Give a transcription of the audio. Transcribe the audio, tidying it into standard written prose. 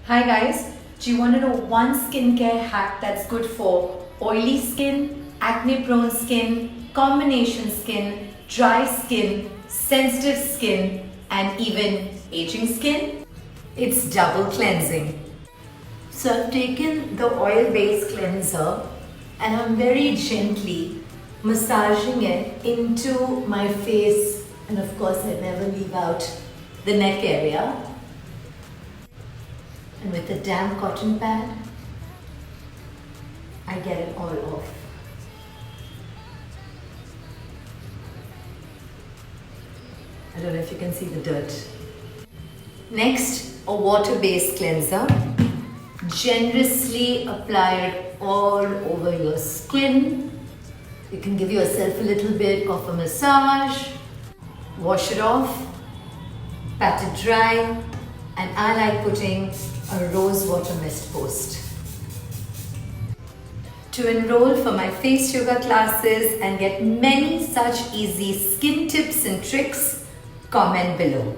Hi guys, do you want to know one skincare hack that's good for oily skin, acne prone skin, combination skin, dry skin, sensitive skin and even aging skin? It's double cleansing. So I've taken the oil based cleanser and I'm very gently massaging it into my face, and of course I never leave out the neck area. And with a damp cotton pad, I get it all off. I don't know if you can see the dirt. Next, a water-based cleanser. Generously apply it all over your skin. You can give yourself a little bit of a massage. Wash it off, pat it dry, and I like putting a rose water mist post. To enroll for my face yoga classes and get many such easy skin tips and tricks, comment below.